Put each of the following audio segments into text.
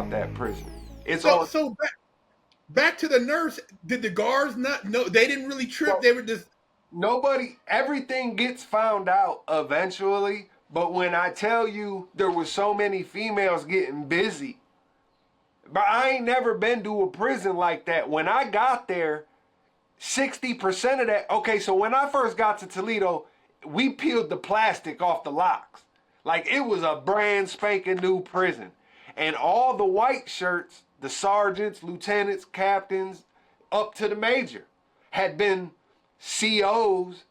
about that prison. It's So all so back to the nurse. Did the guards not know? They didn't really trip. so They were just nobody. Everything gets found out eventually. But when I tell you there was so many females getting busy, but I ain't never been to a prison like that. When I got there, 60% of that. Okay, so when I first got to Toledo, we peeled the plastic off the locks. Like it was a brand spanking new prison. And all the white shirts, the sergeants, lieutenants, captains, up to the major, had been COs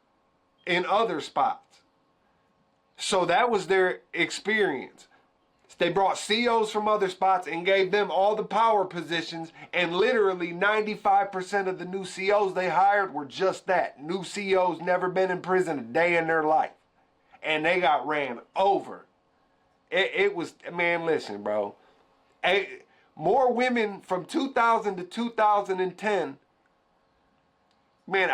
in other spots. So that was their experience. They brought COs from other spots and gave them all the power positions, and literally 95% of the new COs they hired were just that. New COs never been in prison a day in their life. And they got ran over. It was, man, listen, bro. More women from 2000 to 2010. Man,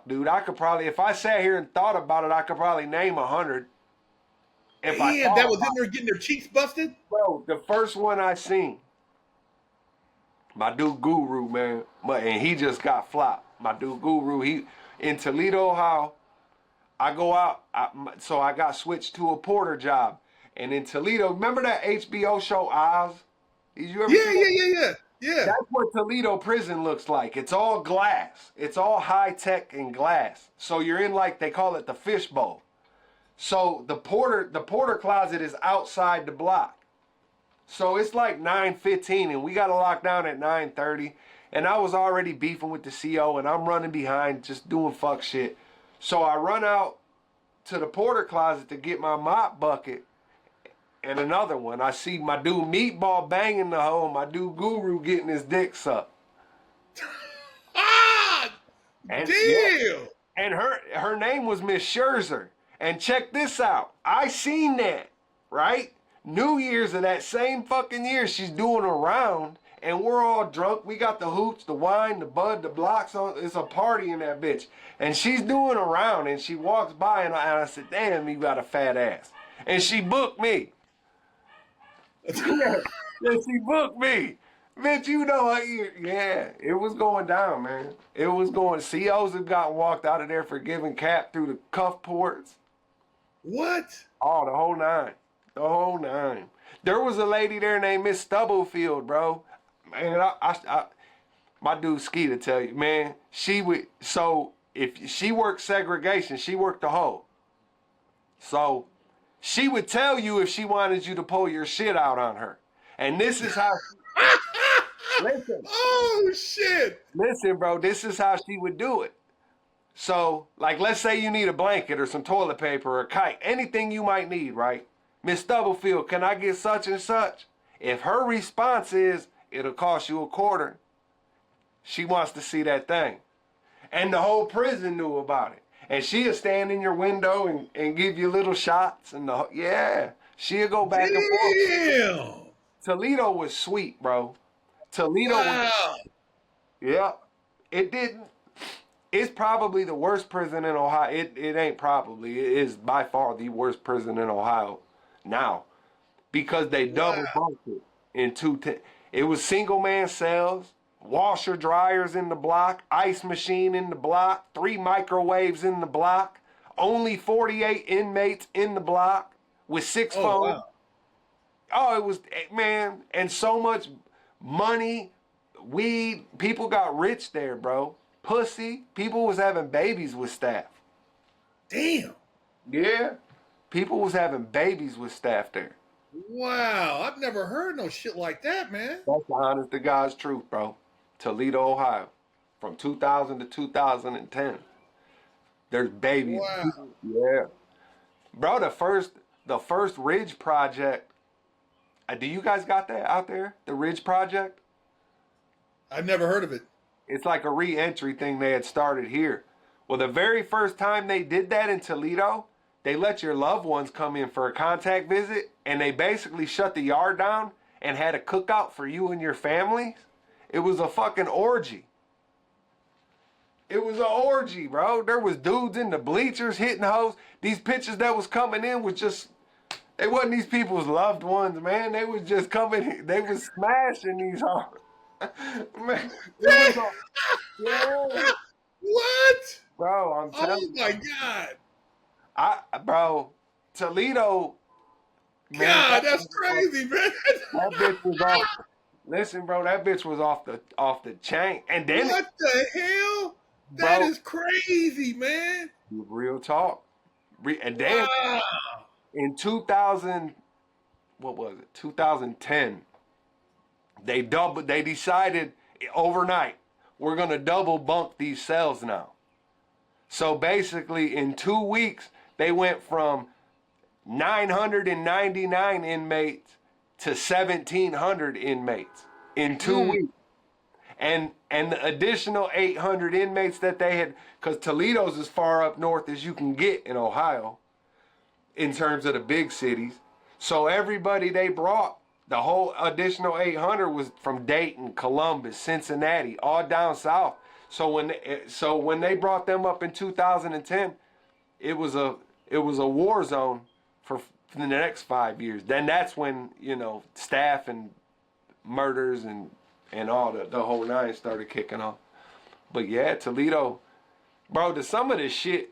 dude, I could probably, if I sat here and thought about it, I could probably name 100. If I damn. thought That was in about there getting their cheeks busted. it. Bro, the first one I seen, my dude Guru, man, and he just got flopped. My dude Guru, he in Toledo, Ohio. I go out, so I got switched to a porter job. And in Toledo, remember that HBO show Oz? Did you ever Yeah, see yeah, that? yeah, yeah, yeah. That's what Toledo prison looks like. It's all glass. It's all high tech and glass. So you're in, like they call it, the fishbowl. So the porter closet is outside the block. So it's like 9:15 and we got to lock down at 9:30. And I was already beefing with the CO and I'm running behind just doing fuck shit. So I run out to the porter closet to get my mop bucket and another one. I see my dude Meatball banging the hole, my dude Guru getting his dick sucked. Ah, And yeah, damn. and her name was Miss Scherzer. And check this out. I seen that, right? New Year's of that same fucking year, she's doing a round, and we're all drunk. We got the hooch, the wine, the bud, the blocks on. It's a party in that bitch. And she's doing a round, and she walks by, and I said, damn, you got a fat ass. And she booked me. Yeah, she booked me. Bitch, you know, yeah, it was going down, man. It was going, COs have gotten walked out of there for giving cap through the cuff ports. What? Oh, the whole nine. The whole nine. There was a lady there named Miss Stubblefield, bro. Man, my dude Ski to tell you, man, she would, so if she worked segregation, she worked the whole. So she would tell you if she wanted you to pull your shit out on her. And this is how, listen, Oh shit. listen, bro, this is how she would do it. So, like, let's say you need a blanket or some toilet paper or a kite, anything you might need, right? Miss Stubblefield, can I get such and such? If her response is, it'll cost you $0.25, she wants to see that thing. And the whole prison knew about it. And she'll stand in your window and give you little shots. And yeah, she'll go back and forth. Damn. Toledo was sweet, bro. Toledo was, Wow. yeah, it didn't. It's probably the worst prison in Ohio. It ain't probably. It is by far the worst prison in Ohio now because they double Wow. bunked it in it was single man cells, washer dryers in the block, ice machine in the block, 3 microwaves in the block, only 48 inmates in the block with 6 Oh phones. wow. Oh, it was, man, and so much money, weed. People got rich there, bro. Pussy. People was having babies with staff. Damn. Yeah. People was having babies with staff there. Wow. I've never heard no shit like that, man. That's the honest to God's truth, bro. Toledo, Ohio. From 2000 to 2010. There's babies. Wow. Yeah. Bro, the first Ridge project. Do you guys got that out there? The Ridge project? I've never heard of it. It's like a re-entry thing they had started here. Well, the very first time they did that in Toledo, they let your loved ones come in for a contact visit, and they basically shut the yard down and had a cookout for you and your families. It was a fucking orgy. It was an orgy, bro. There was dudes in the bleachers hitting hoes. These pictures that was coming in was just They wasn't these people's loved ones, man. They was just coming. They was smashing these hoes. Man, it was a, yeah, What? bro. I'm Oh telling my you, God. bro, Toledo, man, God, that's crazy, man. that bitch was off. Listen, bro, that bitch was off the chain. And then, What the hell? That bro, is crazy, man. real talk. And then Wow. in 2000, what was it? 2010. They decided overnight, we're gonna double bunk these cells now. So basically in 2 weeks, they went from 999 inmates to 1,700 inmates in two Mm. weeks. And the additional 800 inmates that they had, because Toledo's as far up north as you can get in Ohio in terms of the big cities. So everybody they brought, the whole additional 800 was from Dayton, Columbus, Cincinnati, all down south. So when they brought them up in 2010, it was a war zone for the next 5 years. Then that's when staff and murders and all the whole nine started kicking off. But yeah, Toledo, bro, to some of this shit,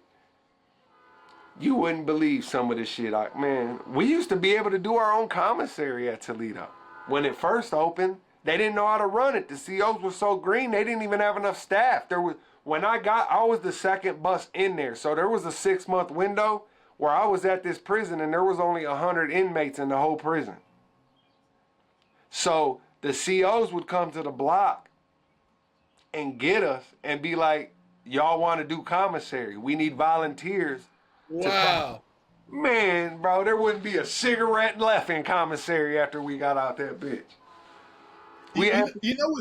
you wouldn't believe some of this shit. Man, we used to be able to do our own commissary at Toledo. When it first opened, they didn't know how to run it. The COs were so green, they didn't even have enough staff. I was the second bus in there. So there was a 6-month window where I was at this prison and there was only 100 inmates in the whole prison. So the COs would come to the block and get us and be like, y'all want to do commissary? We need volunteers. Wow. Man, bro, there wouldn't be a cigarette left in commissary after we got out that bitch. You know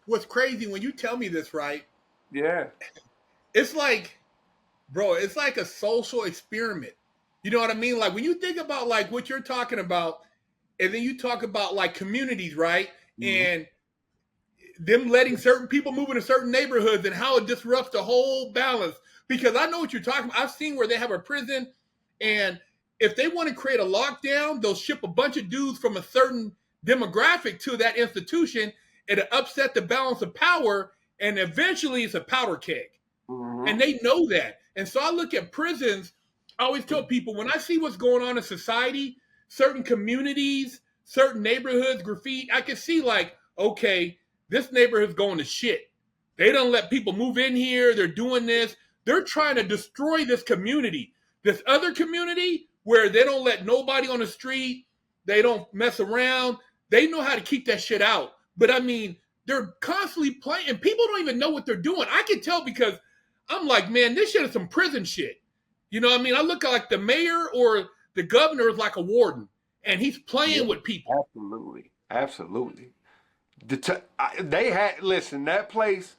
what's crazy when you tell me this, right? Yeah. It's like, bro, it's like a social experiment. You know what I mean? Like when you think about like what you're talking about, and then you talk about like communities, right? Mm-hmm. And them letting certain people move into certain neighborhoods and how it disrupts the whole balance. Because I know what you're talking about. I've seen where they have a prison, and if they want to create a lockdown, they'll ship a bunch of dudes from a certain demographic to that institution. It'll upset the balance of power, and eventually it's a powder keg. Mm-hmm. And they know that. And so I look at prisons. I always tell people when I see what's going on in society, certain communities, certain neighborhoods, graffiti, I can see like, okay, this neighborhood's going to shit. They don't let people move in here. They're doing this. They're trying to destroy this community. This other community where they don't let nobody on the street, they don't mess around. They know how to keep that shit out. But I mean, they're constantly playing, and people don't even know what they're doing. I can tell because I'm like, man, this shit is some prison shit. You know what I mean? I look like the mayor or the governor is like a warden, and he's playing with people. Absolutely. Absolutely. Listen, that place,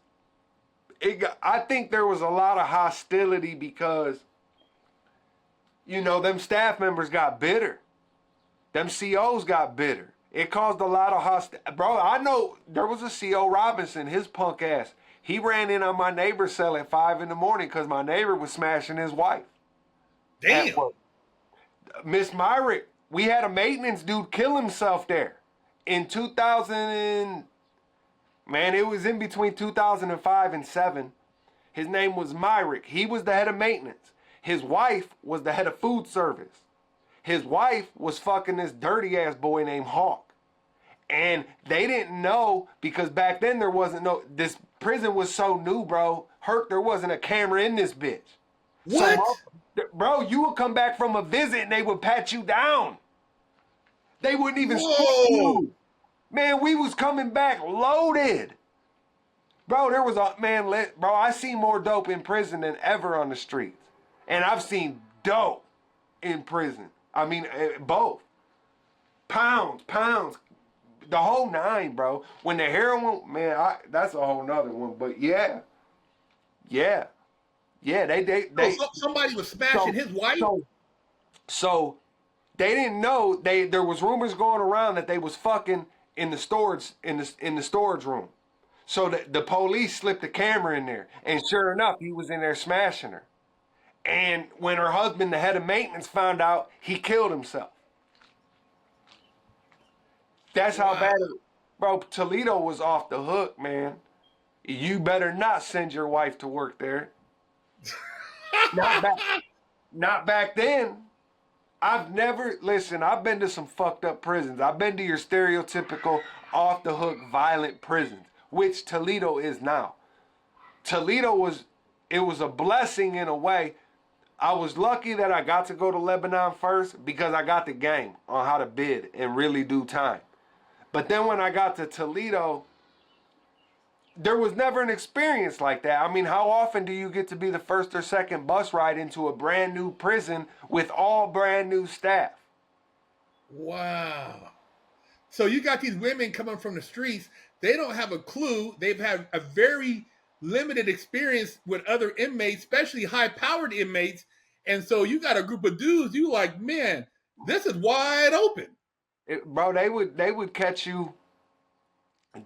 I think there was a lot of hostility because, them staff members got bitter. Them COs got bitter. It caused a lot of hostility. Bro, I know there was a CO Robinson, his punk ass. He ran in on my neighbor's cell at 5 in the morning because my neighbor was smashing his wife. Damn. Miss Myrick, we had a maintenance dude kill himself there in 2000. Man, it was in between 2005 and 7. His name was Myrick. He was the head of maintenance. His wife was the head of food service. His wife was fucking this dirty ass boy named Hawk. And they didn't know because back then this prison was so new, bro. There wasn't a camera in this bitch. What? So, bro, you would come back from a visit and they would pat you down. They wouldn't even speak to you. Man, we was coming back loaded. Bro, bro, I seen more dope in prison than ever on the streets. And I've seen dope in prison. I mean, both. Pounds, the whole nine, bro. When the heroin, man, that's a whole nother one. But yeah. They Somebody was smashing his wife? So they didn't know there was rumors going around that they was fucking in the storage room. So the police slipped a camera in there, and sure enough, he was in there smashing her. And when her husband, the head of maintenance, found out, he killed himself. That's how Wow. bad it. Bro, Toledo was off the hook, man. You better not send your wife to work there. Not back. Not back then. I've never listen. I've been to some fucked up prisons. I've been to your stereotypical off the hook violent prisons, which Toledo is now. Toledo was it was a blessing in a way. I was lucky that I got to go to Lebanon first because I got the game on how to bid and really do time. But then when I got to Toledo, there was never an experience like that. I mean, how often do you get to be the first or second bus ride into a brand new prison with all brand new staff? Wow. So you got these women coming from the streets. They don't have a clue. They've had a very limited experience with other inmates, especially high-powered inmates. And so you got a group of dudes. You like, man, this is wide open. Bro, they would catch you.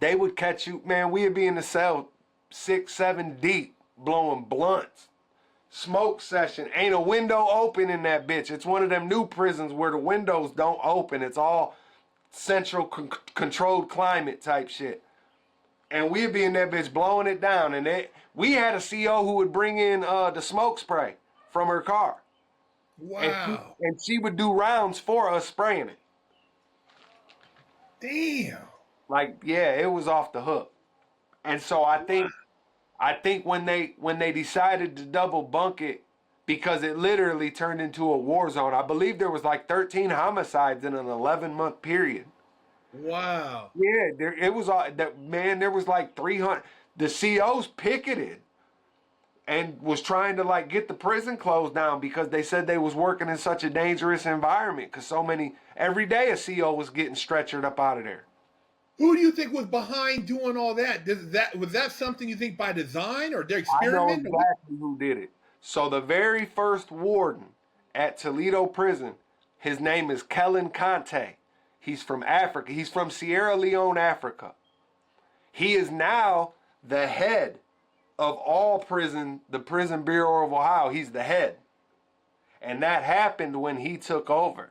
They would catch you, man. We'd be in the cell 6, 7 deep, blowing blunts. Smoke session. Ain't a window open in that bitch. It's one of them new prisons where the windows don't open. It's all central controlled climate type shit. And we'd be in that bitch blowing it down. And we had a CO who would bring in the smoke spray from her car. Wow. And she would do rounds for us spraying it. Damn. Like, yeah, it was off the hook. And so I think when they decided to double bunk it, because it literally turned into a war zone. I believe there was like 13 homicides in an 11-month period. Wow. Yeah, it was that man. There was like 300. The COs picketed and was trying to like get the prison closed down because they said they was working in such a dangerous environment. Because every day a CO was getting stretchered up out of there. Who do you think was behind doing all that? Was that something you think by design or their I know experiment? exactly who did it. So the very first warden at Toledo prison, his name is Kellen Kante. He's from Africa. He's from Sierra Leone, Africa. He is now the head of all the Prison Bureau of Ohio. He's the head. And that happened when he took over.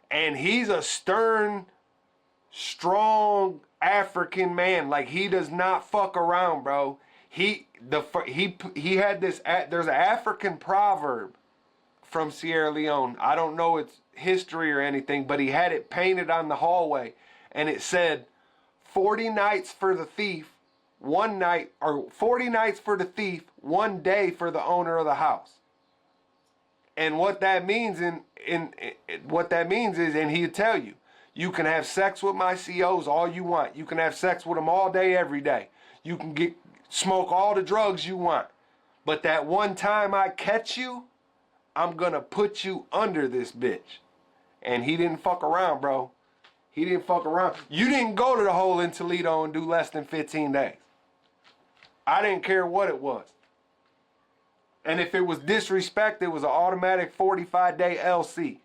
And he's a stern, strong African man. Like, he does not fuck around, bro. He had this, there's an African proverb from Sierra Leone. I don't know its history or anything, but he had it painted on the hallway, and it said 40 nights for the thief, 40 nights for the thief, 1 day for the owner of the house. And what that means is, and he'll tell you, you can have sex with my COs all you want. You can have sex with them all day, every day. You can smoke all the drugs you want. But that one time I catch you, I'm gonna put you under this bitch. And he didn't fuck around, bro. He didn't fuck around. You didn't go to the hole in Toledo and do less than 15 days. I didn't care what it was. And if it was disrespect, it was an automatic 45-day LC.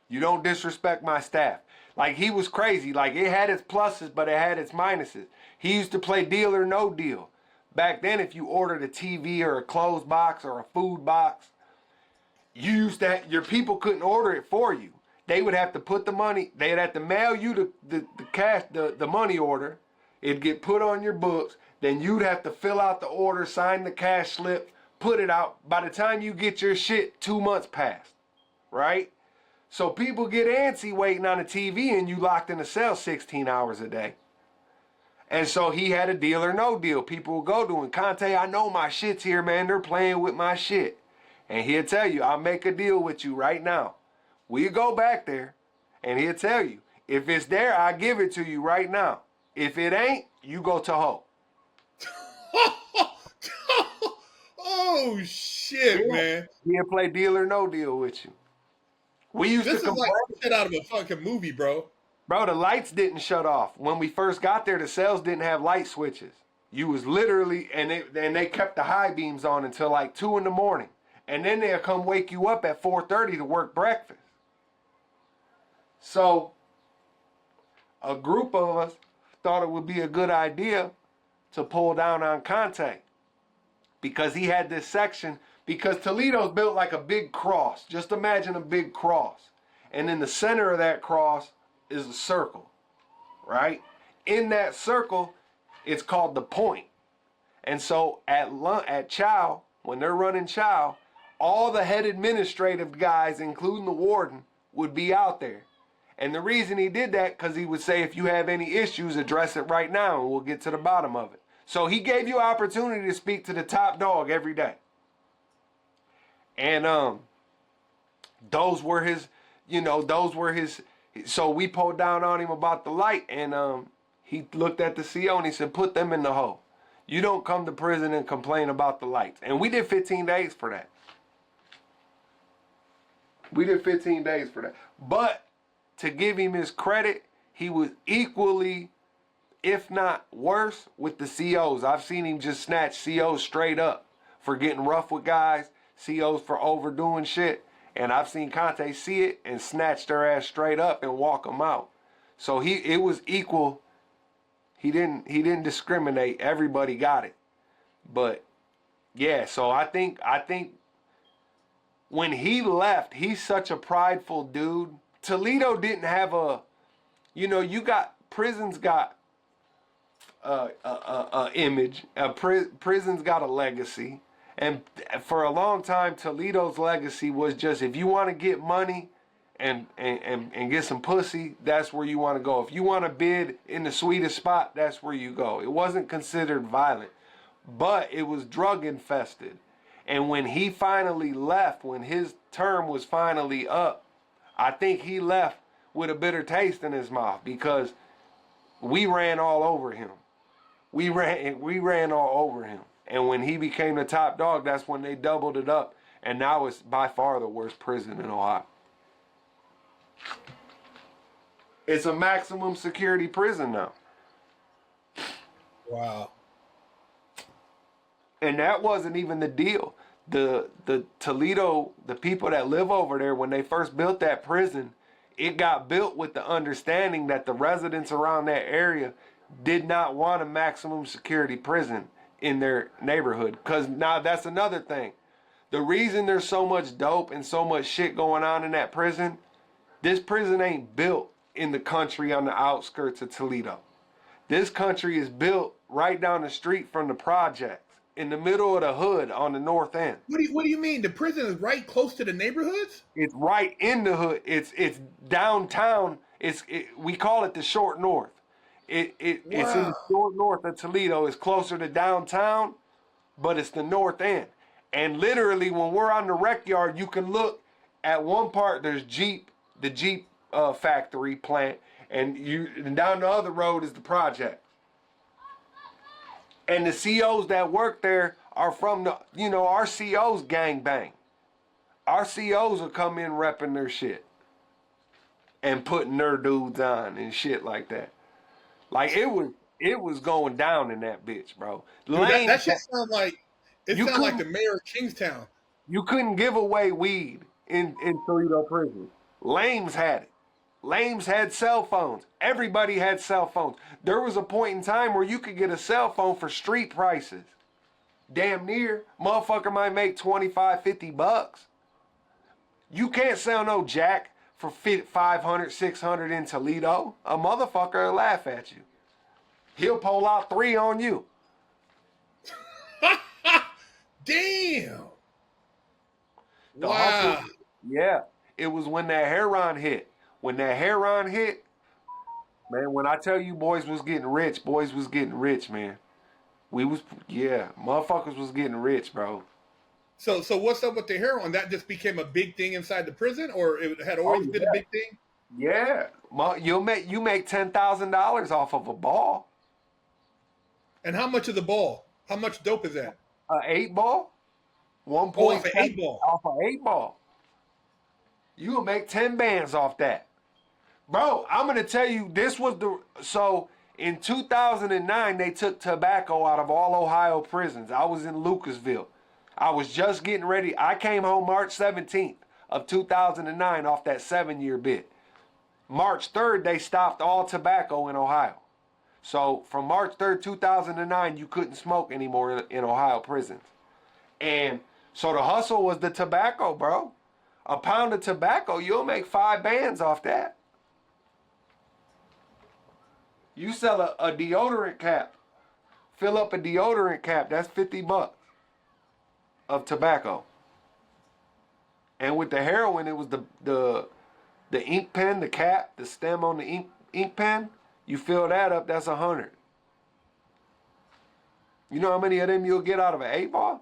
You don't disrespect my staff. Like, he was crazy. Like, it had its pluses, but it had its minuses. He used to play deal or no deal. Back then, if you ordered a TV or a clothes box or a food box, your people couldn't order it for you. They would have to put the money, they'd have to mail you the cash, the money order. It'd get put on your books. Then you'd have to fill out the order, sign the cash slip, put it out. By the time you get your shit, 2 months passed, right? So people get antsy waiting on the TV and you locked in a cell 16 hours a day. And so he had a deal or no deal. People would go to him, Kante, I know my shit's here, man. They're playing with my shit. And he'll tell you, I'll make a deal with you right now. We'll go back there and he'll tell you, if it's there, I'll give it to you right now. If it ain't, you go to Ho. Oh, shit, man. He'll play deal or no deal with you. We used This to is like shit out of a fucking movie, bro. Bro, the lights didn't shut off. When we first got there, the cells didn't have light switches. You was literally, and they kept the high beams on until like 2 in the morning. And then they'll come wake you up at 4:30 to work breakfast. So, a group of us thought it would be a good idea to pull down on Kante. Because he had this section, because Toledo's built like a big cross. Just imagine a big cross. And in the center of that cross is a circle, right? In that circle, it's called the point. And so at chow, when they're running chow, all the head administrative guys, including the warden, would be out there. And the reason he did that, because he would say, if you have any issues, address it right now and we'll get to the bottom of it. So he gave you opportunity to speak to the top dog every day. And those were his, so we pulled down on him about the light, and he looked at the CO and he said, put them in the hole. You don't come to prison and complain about the lights. And we did 15 days for that. We did 15 days for that. But to give him his credit, he was equally, if not worse, with the COs. I've seen him just snatch COs straight up for getting rough with guys, COs for overdoing shit. And I've seen Kante see it and snatch their ass straight up and walk them out. So it was equal. He didn't discriminate. Everybody got it. But yeah, so I think when he left, he's such a prideful dude. Toledo didn't have prisons got image. Prisons got a legacy. And for a long time, Toledo's legacy was just, if you want to get money and get some pussy, that's where you want to go. If you want to bid in the sweetest spot, that's where you go. It wasn't considered violent, but it was drug infested. And when he finally left, when his term was finally up, I think he left with a bitter taste in his mouth, because we ran all over him. We ran all over him. And when he became the top dog, that's when they doubled it up. And now it's by far the worst prison in Ohio. It's a maximum security prison now. Wow. And that wasn't even the deal. The Toledo, the people that live over there, when they first built that prison, it got built with the understanding that the residents around that area did not want a maximum security prison in their neighborhood. Because now that's another thing. The reason there's so much dope and so much shit going on in that prison, this prison ain't built in the country on the outskirts of Toledo. This country is built right down the street from the projects, in the middle of the hood on the north end. What do you mean? The prison is right close to the neighborhoods? It's right in the hood. It's downtown. We call it the short north. It's in the short north of Toledo. It's closer to downtown, but it's the north end. And literally, when we're on the rec yard, you can look at one part. There's the Jeep factory plant, and down the other road is the project. And the COs that work there are from our COs gang bang. Our COs will come in repping their shit and putting their dudes on and shit like that. Like it was going down in that bitch, bro. Dude, that shit sound like the mayor of Kingstown. You couldn't give away weed in Toledo prison. Lames had it. Lames had cell phones. Everybody had cell phones. There was a point in time where you could get a cell phone for street prices. Damn near. Motherfucker might make 25, 50 bucks. You can't sell no jack for 500, 600 in Toledo. A motherfucker will laugh at you. He'll pull out 3 on you. Damn. The wow. hustle, yeah. It was when that heroin hit. When that heroin hit, man, when I tell you boys was getting rich, man. Motherfuckers was getting rich, bro. So what's up with the heroin? That just became a big thing inside the prison, or it had always been a big thing? Yeah. You make $10,000 off of a ball. And how much is the ball? How much dope is that? 8 ball. 1.7 off an 8 ball. Off an 8 ball. You will make 10 bands off that. Bro, I'm going to tell you, so in 2009, they took tobacco out of all Ohio prisons. I was in Lucasville. I was just getting ready. I came home March 17th of 2009 off that 7-year bid. March 3rd, they stopped all tobacco in Ohio. So from March 3rd, 2009, you couldn't smoke anymore in Ohio prisons. And so the hustle was the tobacco, bro. A pound of tobacco, you'll make 5 bands off that. You sell a deodorant cap. Fill up a deodorant cap. That's $50 of tobacco. And with the heroin, it was the ink pen, the cap, the stem on the ink pen. You fill that up, that's 100. You know how many of them you'll get out of an 8-ball?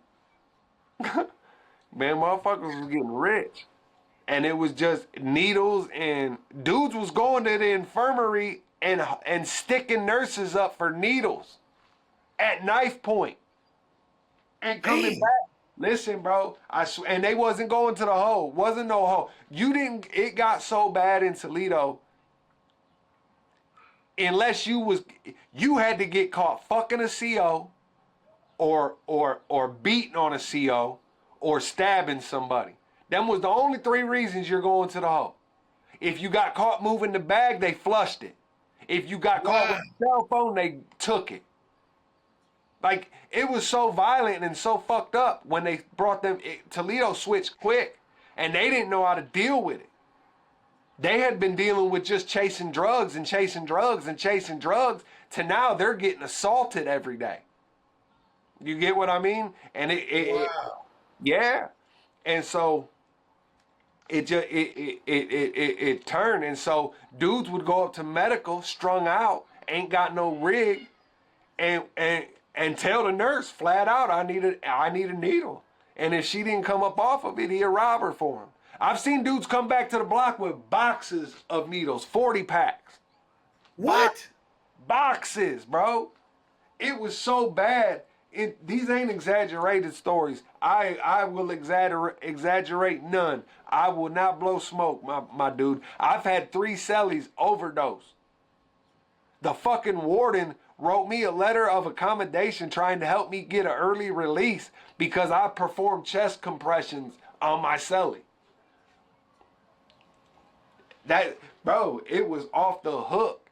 Man, motherfuckers was getting rich. And it was just needles, and dudes was going to the infirmary and sticking nurses up for needles at knife point and coming back. Listen, bro, and they wasn't going to the hole. Wasn't no hole. It got so bad in Toledo, unless you had to get caught fucking a CO or beating on a CO or stabbing somebody. Them was the only 3 reasons you're going to the hole. If you got caught moving the bag, they flushed it. If you got caught with a cell phone, they took it. Like, it was so violent and so fucked up when they brought them. Toledo switched quick, and they didn't know how to deal with it. They had been dealing with just chasing drugs and chasing drugs and chasing drugs, to now they're getting assaulted every day. You get what I mean? And yeah. And so it turned, and so dudes would go up to medical, strung out, ain't got no rig, and tell the nurse flat out, I need a needle. And if she didn't come up off of it, he'd rob her for him. I've seen dudes come back to the block with boxes of needles, 40 packs. What? Boxes, bro. It was so bad. These ain't exaggerated stories. I will exaggerate none. I will not blow smoke, my dude. I've had 3 cellies overdose. The fucking warden wrote me a letter of accommodation trying to help me get an early release because I performed chest compressions on my cellie. Bro, it was off the hook.